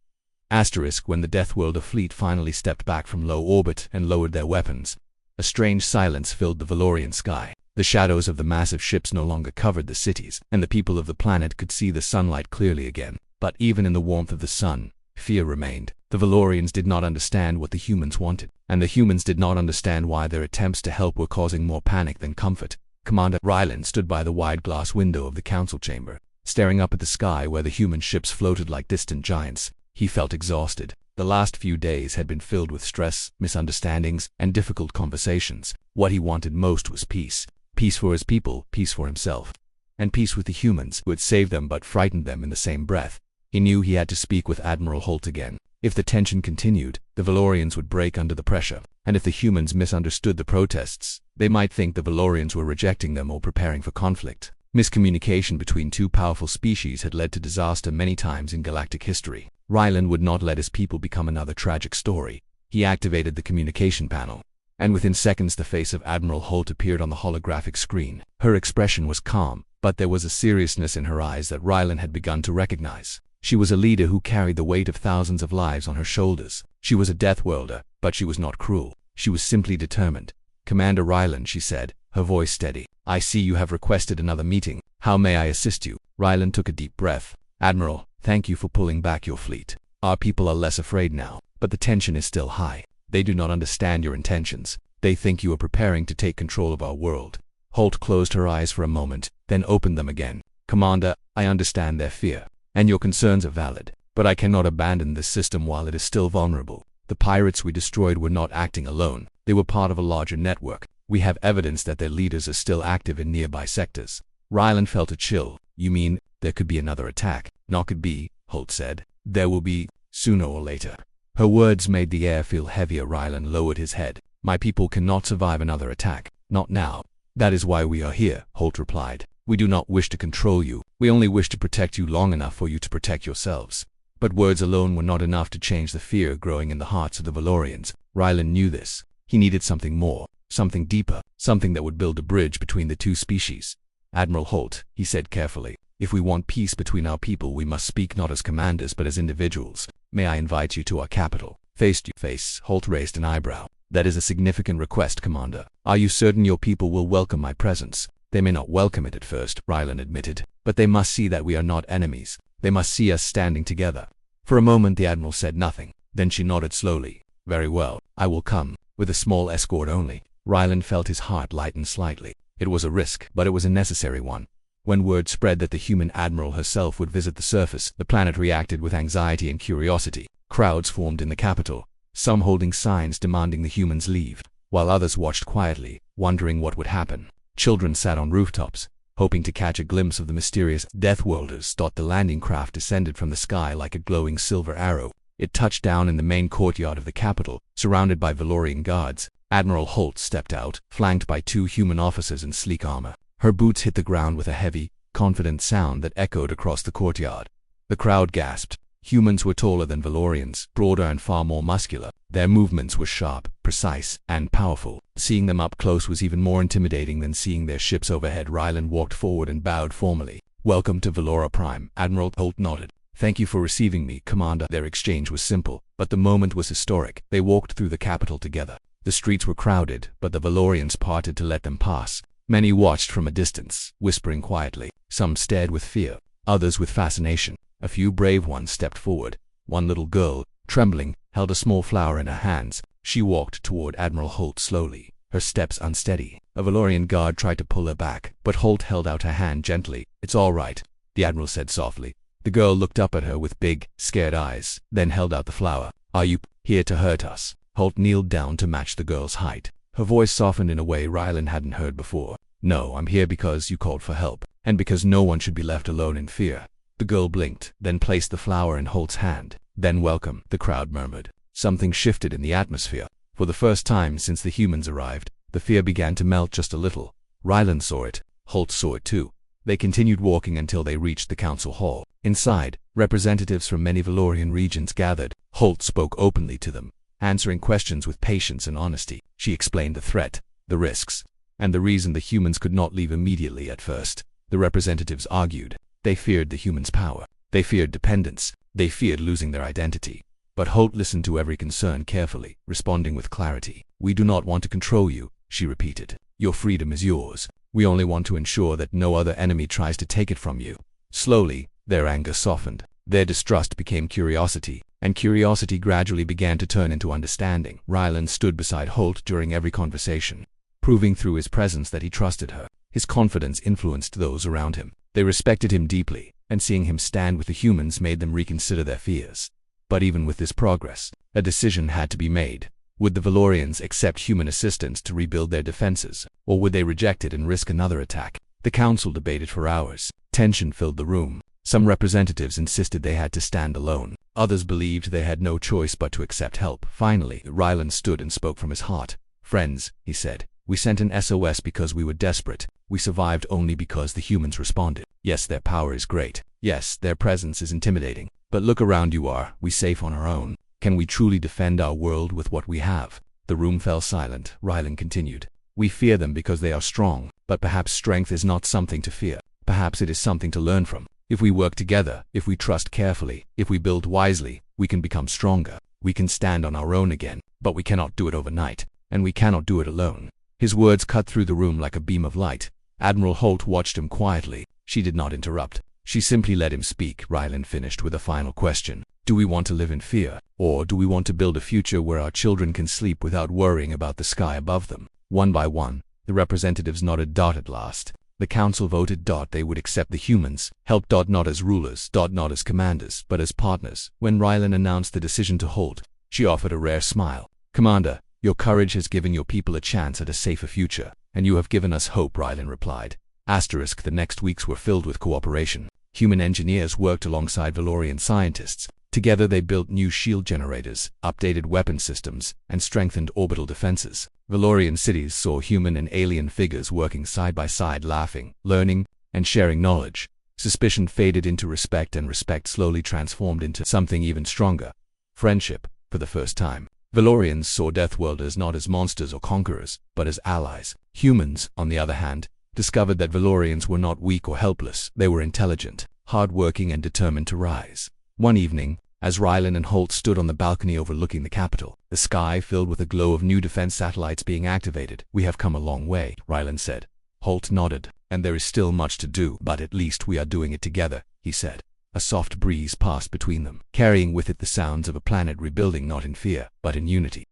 When the Deathworlder fleet finally stepped back from low orbit and lowered their weapons, a strange silence filled the Valorian sky. The shadows of the massive ships no longer covered the cities, and the people of the planet could see the sunlight clearly again. But even in the warmth of the sun, fear remained. The Valorians did not understand what the humans wanted, and the humans did not understand why their attempts to help were causing more panic than comfort. Commander Rylan stood by the wide glass window of the council chamber, staring up at the sky where the human ships floated like distant giants. He felt exhausted. The last few days had been filled with stress, misunderstandings, and difficult conversations. What he wanted most was peace. Peace for his people, peace for himself, and peace with the humans who had saved them but frightened them in the same breath. He knew he had to speak with Admiral Holt again. If the tension continued, the Valorians would break under the pressure, and if the humans misunderstood the protests, they might think the Valorians were rejecting them or preparing for conflict. Miscommunication between two powerful species had led to disaster many times in galactic history. Rylan would not let his people become another tragic story. He activated the communication panel, and within seconds the face of Admiral Holt appeared on the holographic screen. Her expression was calm, But there was a seriousness in her eyes that Rylan had begun to recognize. She was a leader who carried the weight of thousands of lives on her shoulders. She was a Deathworlder, but she was not cruel. She was simply determined. "Commander Rylan," she said, her voice steady. "I see you have requested another meeting. How may I assist you?" Rylan took a deep breath. "Admiral, thank you for pulling back your fleet. Our people are less afraid now, but the tension is still high. They do not understand your intentions. They think you are preparing to take control of our world." Holt closed her eyes for a moment, then opened them again. "Commander, I understand their fear, and your concerns are valid, but I cannot abandon this system while it is still vulnerable. The pirates we destroyed were not acting alone. They were part of a larger network. We have evidence that their leaders are still active in nearby sectors." Rylan felt a chill. "You mean, there could be another attack?" "Not could be," Holt said. "There will be, sooner or later." Her words made the air feel heavier. Rylan lowered his head. "My people cannot survive another attack. Not now." "That is why we are here," Holt replied. "We do not wish to control you. We only wish to protect you long enough for you to protect yourselves." But words alone were not enough to change the fear growing in the hearts of the Valorians. Rylan knew this. He needed something more, something deeper, something that would build a bridge between the two species. "Admiral Holt," he said carefully, "if we want peace between our people, we must speak not as commanders but as individuals. May I invite you to our capital?" "Face to face," Holt raised an eyebrow. "That is a significant request, Commander. Are you certain your people will welcome my presence?" "They may not welcome it at first," Rylan admitted, "but they must see that we are not enemies. They must see us standing together." For a moment the Admiral said nothing. Then she nodded slowly. "Very well, I will come, with a small escort only." Rylan felt his heart lighten slightly. It was a risk, but it was a necessary one. When word spread that the human Admiral herself would visit the surface, the planet reacted with anxiety and curiosity. Crowds formed in the capital, some holding signs demanding the humans leave, while others watched quietly, wondering what would happen. Children sat on rooftops, hoping to catch a glimpse of the mysterious Deathworlders. The landing craft descended from the sky like a glowing silver arrow. It touched down in the main courtyard of the capital, surrounded by Valorian guards. Admiral Holt stepped out, flanked by 2 human officers in sleek armor. Her boots hit the ground with a heavy, confident sound that echoed across the courtyard. The crowd gasped. Humans were taller than Valorians, broader and far more muscular. Their movements were sharp, precise, and powerful. Seeing them up close was even more intimidating than seeing their ships overhead. Rylan walked forward and bowed formally. "Welcome to Valora Prime." Admiral Holt nodded. "Thank you for receiving me, Commander." Their exchange was simple, but the moment was historic. They walked through the capital together. The streets were crowded, but the Valorians parted to let them pass. Many watched from a distance, whispering quietly. Some stared with fear, others with fascination. A few brave ones stepped forward. One little girl, trembling, held a small flower in her hands. She walked toward Admiral Holt slowly, her steps unsteady. A Valorian guard tried to pull her back, but Holt held out her hand gently. "It's all right," the Admiral said softly. The girl looked up at her with big, scared eyes, then held out the flower. "Are you here to hurt us?" Holt kneeled down to match the girl's height. Her voice softened in a way Rylan hadn't heard before. "No, I'm here because you called for help, and because no one should be left alone in fear." The girl blinked, then placed the flower in Holt's hand. "Then welcome," the crowd murmured. Something shifted in the atmosphere. For the first time since the humans arrived, the fear began to melt just a little. Rylan saw it. Holt saw it too. They continued walking until they reached the council hall. Inside, representatives from many Valorian regions gathered. Holt spoke openly to them, answering questions with patience and honesty. She explained the threat, the risks, and the reason the humans could not leave immediately at first. The representatives argued. They feared the humans' power. They feared dependence. They feared losing their identity. But Holt listened to every concern carefully, responding with clarity. "We do not want to control you," she repeated. "Your freedom is yours. We only want to ensure that no other enemy tries to take it from you." Slowly, their anger softened. Their distrust became curiosity, and curiosity gradually began to turn into understanding. Rylan stood beside Holt during every conversation, proving through his presence that he trusted her. His confidence influenced those around him. They respected him deeply, and seeing him stand with the humans made them reconsider their fears. But even with this progress, a decision had to be made. Would the Valorians accept human assistance to rebuild their defenses, or would they reject it and risk another attack? The council debated for hours. Tension filled the room. Some representatives insisted they had to stand alone. Others believed they had no choice but to accept help. Finally, Rylan stood and spoke from his heart. "Friends," he said, "we sent an SOS because we were desperate. We survived only because the humans responded. Yes, their power is great. Yes, their presence is intimidating. But look around you. Are we safe on our own? Can we truly defend our world with what we have?" The room fell silent. Rylan continued. "We fear them because they are strong, but perhaps strength is not something to fear. perhaps it is something to learn from. If we work together, if we trust carefully, if we build wisely, we can become stronger. We can stand on our own again, but we cannot do it overnight, and we cannot do it alone." His words cut through the room like a beam of light. Admiral Holt watched him quietly. She did not interrupt. She simply let him speak. Rylan finished with a final question. "Do we want to live in fear, or do we want to build a future where our children can sleep without worrying about the sky above them?" One by one, the representatives nodded. At last, the council voted. They would accept the humans, help. Not as rulers. Not as commanders, but as partners. When Rylan announced the decision to Holt, she offered a rare smile. "Commander, your courage has given your people a chance at a safer future, and you have given us hope," Rylan replied. The next weeks were filled with cooperation. Human engineers worked alongside Valorian scientists. Together they built new shield generators, updated weapon systems, and strengthened orbital defenses. Valorian cities saw human and alien figures working side by side, laughing, learning, and sharing knowledge. Suspicion faded into respect, and respect slowly transformed into something even stronger: friendship. For the first time, Valorians saw Deathworlders not as monsters or conquerors, but as allies. Humans, on the other hand, discovered that Valorians were not weak or helpless. They were intelligent, hard-working, and determined to rise. One evening, as Rylan and Holt stood on the balcony overlooking the capital, the sky filled with a glow of new defense satellites being activated. "We have come a long way," Rylan said. Holt nodded. "And there is still much to do, but at least we are doing it together," he said. A soft breeze passed between them, carrying with it the sounds of a planet rebuilding, not in fear, but in unity.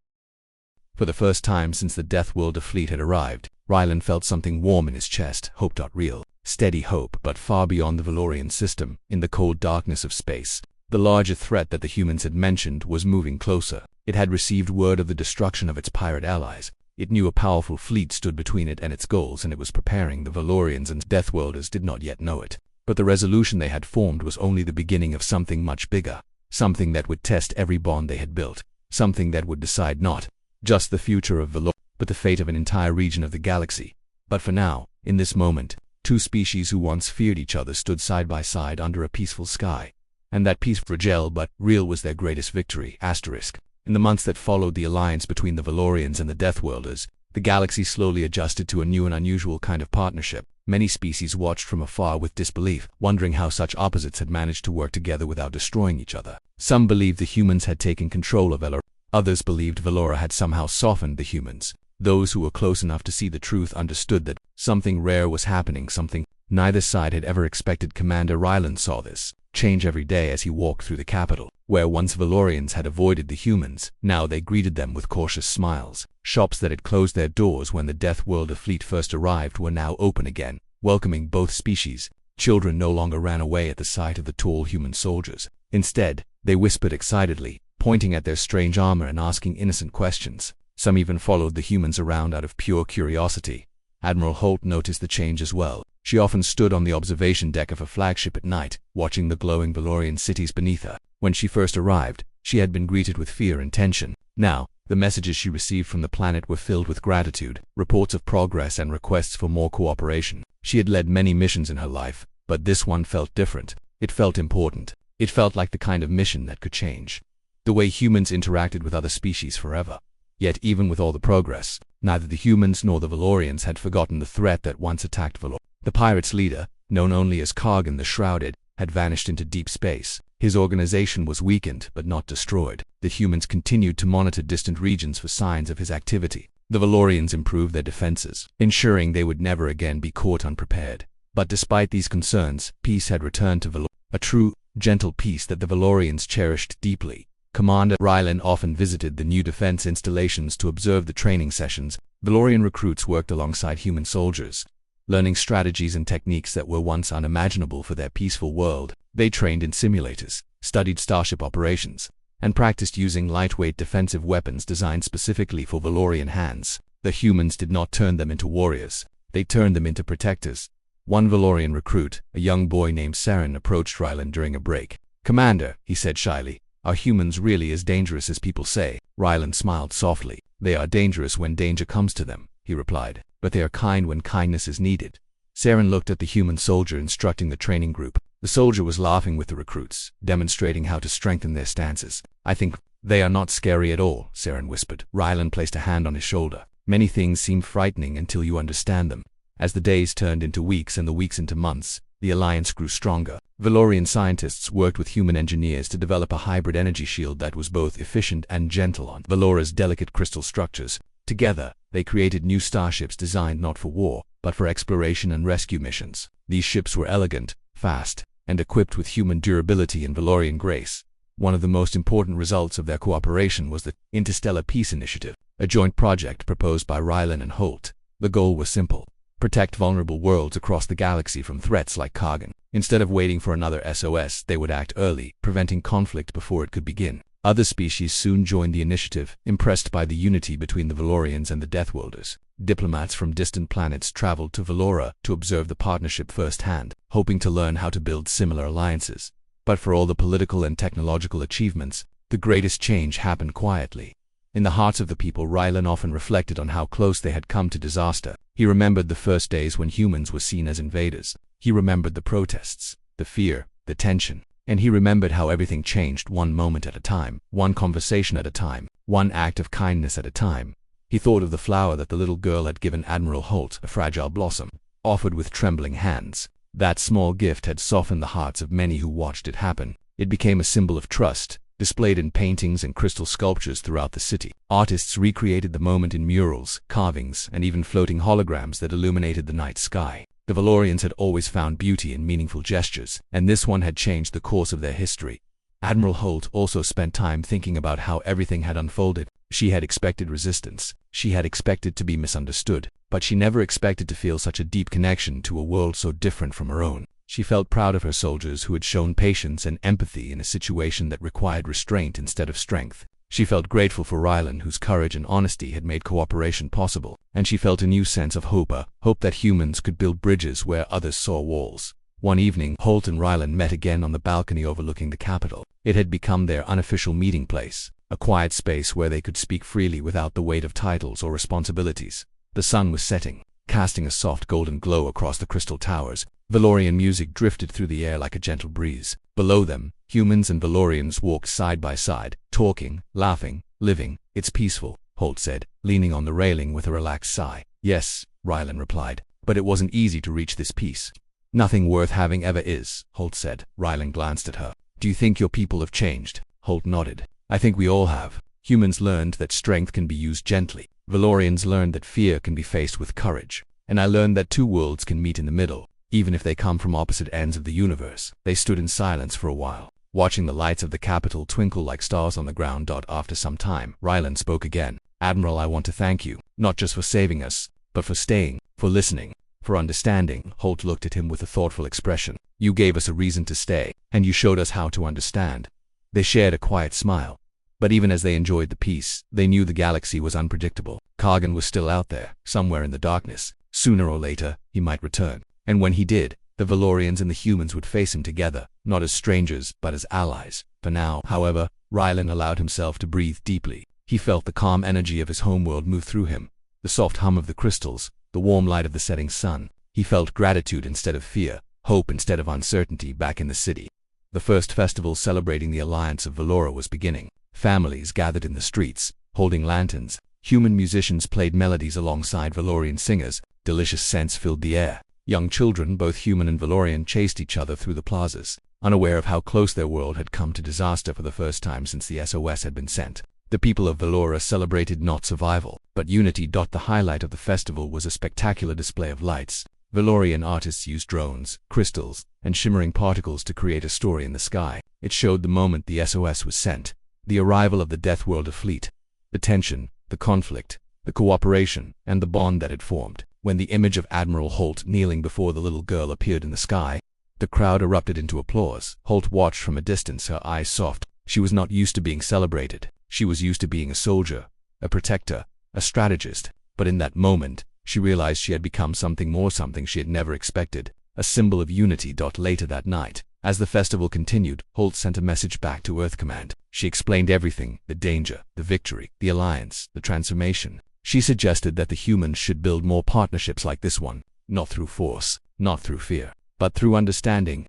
For the first time since the Deathworlder fleet had arrived, Rylan felt something warm in his chest. Hope. Real, steady hope, but far beyond the Valorian system, in the cold darkness of space. The larger threat that the humans had mentioned was moving closer. It had received word of the destruction of its pirate allies. It knew a powerful fleet stood between it and its goals, and it was preparing. The Valorians and Deathworlders did not yet know it, but the resolution they had formed was only the beginning of something much bigger, something that would test every bond they had built, something that would decide not just the future of Valor, but the fate of an entire region of the galaxy. But for now, in this moment, two species who once feared each other stood side by side under a peaceful sky. And that peace, fragile but real, was their greatest victory. In the months that followed the alliance between the Valorians and the Deathworlders, the galaxy slowly adjusted to a new and unusual kind of partnership. Many species watched from afar with disbelief, wondering how such opposites had managed to work together without destroying each other. Some believed the humans had taken control of Valor. Others believed Valora had somehow softened the humans. Those who were close enough to see the truth understood that something rare was happening, something neither side had ever expected. Commander Rylan saw this change every day as he walked through the capital. Where once Valorians had avoided the humans, now they greeted them with cautious smiles. Shops that had closed their doors when the Deathworlder fleet first arrived were now open again, welcoming both species. Children no longer ran away at the sight of the tall human soldiers. Instead, they whispered excitedly, pointing at their strange armor and asking innocent questions. Some even followed the humans around out of pure curiosity. Admiral Holt noticed the change as well. She often stood on the observation deck of her flagship at night, watching the glowing Valorian cities beneath her. When she first arrived, she had been greeted with fear and tension. Now, the messages she received from the planet were filled with gratitude, reports of progress, and requests for more cooperation. She had led many missions in her life, but this one felt different. It felt important. It felt like the kind of mission that could change the way humans interacted with other species forever. Yet even with all the progress, neither the humans nor the Valorians had forgotten the threat that once attacked Valor. The pirates' leader, known only as Kargan the Shrouded, had vanished into deep space. His organization was weakened but not destroyed. The humans continued to monitor distant regions for signs of his activity. The Valorians improved their defenses, ensuring they would never again be caught unprepared. But despite these concerns, peace had returned to Valor, a true, gentle peace that the Valorians cherished deeply. Commander Rylan often visited the new defense installations to observe the training sessions. Valorian recruits worked alongside human soldiers, learning strategies and techniques that were once unimaginable for their peaceful world. They trained in simulators, studied starship operations, and practiced using lightweight defensive weapons designed specifically for Valorian hands. The humans did not turn them into warriors, they turned them into protectors. One Valorian recruit, a young boy named Saren, approached Rylan during a break. "Commander," he said shyly, "are humans really as dangerous as people say?" Rylan smiled softly. "They are dangerous when danger comes to them," he replied, "but they are kind when kindness is needed." Saren looked at the human soldier instructing the training group. The soldier was laughing with the recruits, demonstrating how to strengthen their stances. "I think they are not scary at all," Saren whispered. Rylan placed a hand on his shoulder. "Many things seem frightening until you understand them." As the days turned into weeks and the weeks into months, the alliance grew stronger. Valorian scientists worked with human engineers to develop a hybrid energy shield that was both efficient and gentle on Valora's delicate crystal structures. Together, they created new starships designed not for war, but for exploration and rescue missions. These ships were elegant, fast, and equipped with human durability and Valorian grace. One of the most important results of their cooperation was the Interstellar Peace Initiative, a joint project proposed by Rylan and Holt. The goal was simple: protect vulnerable worlds across the galaxy from threats like Kargan. Instead of waiting for another SOS, they would act early, preventing conflict before it could begin. Other species soon joined the initiative, impressed by the unity between the Valorians and the Deathworlders. Diplomats from distant planets traveled to Valora to observe the partnership firsthand, hoping to learn how to build similar alliances. But for all the political and technological achievements, the greatest change happened quietly. In the hearts of the people, Rylan often reflected on how close they had come to disaster. He remembered the first days when humans were seen as invaders. He remembered the protests, the fear, the tension. And he remembered how everything changed one moment at a time, one conversation at a time, one act of kindness at a time. He thought of the flower that the little girl had given Admiral Holt, a fragile blossom, offered with trembling hands. That small gift had softened the hearts of many who watched it happen. It became a symbol of trust, displayed in paintings and crystal sculptures throughout the city. Artists recreated the moment in murals, carvings, and even floating holograms that illuminated the night sky. The Valorians had always found beauty in meaningful gestures, and this one had changed the course of their history. Admiral Holt also spent time thinking about how everything had unfolded. She had expected resistance. She had expected to be misunderstood, but she never expected to feel such a deep connection to a world so different from her own. She felt proud of her soldiers who had shown patience and empathy in a situation that required restraint instead of strength. She felt grateful for Rylan, whose courage and honesty had made cooperation possible, and she felt a new sense of hope that humans could build bridges where others saw walls. One evening, Holt and Rylan met again on the balcony overlooking the capital. It had become their unofficial meeting place, a quiet space where they could speak freely without the weight of titles or responsibilities. The sun was setting, casting a soft golden glow across the crystal towers. Valorian music drifted through the air like a gentle breeze. Below them, humans and Valorians walked side by side, talking, laughing, living. "It's peaceful," Holt said, leaning on the railing with a relaxed sigh. "Yes," Rylan replied, "but it wasn't easy to reach this peace." "Nothing worth having ever is," Holt said. Rylan glanced at her. "Do you think your people have changed?" Holt nodded. "I think we all have. Humans learned that strength can be used gently. Valorians learned that fear can be faced with courage. And I learned that two worlds can meet in the middle, even if they come from opposite ends of the universe." They stood in silence for a while, watching the lights of the capital twinkle like stars on the ground. After some time, Rylan spoke again. "Admiral, I want to thank you, not just for saving us, but for staying, for listening, for understanding." Holt looked at him with a thoughtful expression. "You gave us a reason to stay, and you showed us how to understand." They shared a quiet smile. But even as they enjoyed the peace, they knew the galaxy was unpredictable. Kargan was still out there, somewhere in the darkness. Sooner or later, he might return. And when he did, the Valorians and the humans would face him together, not as strangers, but as allies. For now, however, Rylan allowed himself to breathe deeply. He felt the calm energy of his homeworld move through him, the soft hum of the crystals, the warm light of the setting sun. He felt gratitude instead of fear, hope instead of uncertainty. Back in the city, the first festival celebrating the alliance of Valora was beginning. Families gathered in the streets, holding lanterns. Human musicians played melodies alongside Valorian singers. Delicious scents filled the air. Young children, both human and Valorian, chased each other through the plazas, unaware of how close their world had come to disaster for the first time since the SOS had been sent. The people of Valora celebrated not survival, but unity. The highlight of the festival was a spectacular display of lights. Valorian artists used drones, crystals, and shimmering particles to create a story in the sky. It showed the moment the SOS was sent, the arrival of the Deathworlder fleet, the tension, the conflict, the cooperation, and the bond that had formed. When the image of Admiral Holt kneeling before the little girl appeared in the sky, the crowd erupted into applause. Holt watched from a distance, her eyes soft. She was not used to being celebrated. She was used to being a soldier, a protector, a strategist. But in that moment, she realized she had become something more, something she had never expected, a symbol of unity. Later that night, as the festival continued, Holt sent a message back to Earth Command. She explained everything: the danger, the victory, the alliance, the transformation. She suggested that the humans should build more partnerships like this one, not through force, not through fear, but through understanding.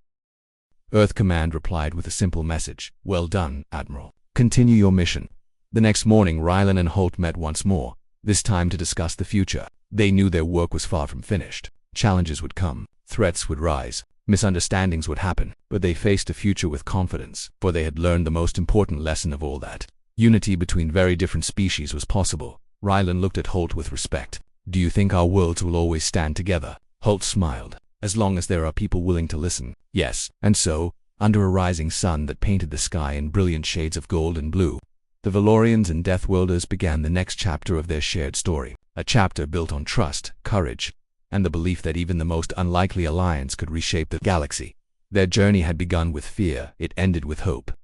Earth Command replied with a simple message: "Well done, Admiral. Continue your mission." The next morning, Rylan and Holt met once more, this time to discuss the future. They knew their work was far from finished. Challenges would come, threats would rise, Misunderstandings would happen, but they faced a future with confidence, for they had learned the most important lesson of all, that unity between very different species was possible. Rylan looked at Holt with respect. "Do you think our worlds will always stand together?" Holt smiled. "As long as there are people willing to listen, yes." And so, under a rising sun that painted the sky in brilliant shades of gold and blue, the Valorians and Deathworlders began the next chapter of their shared story. A chapter built on trust, courage, and the belief that even the most unlikely alliance could reshape the galaxy. Their journey had begun with fear, it ended with hope.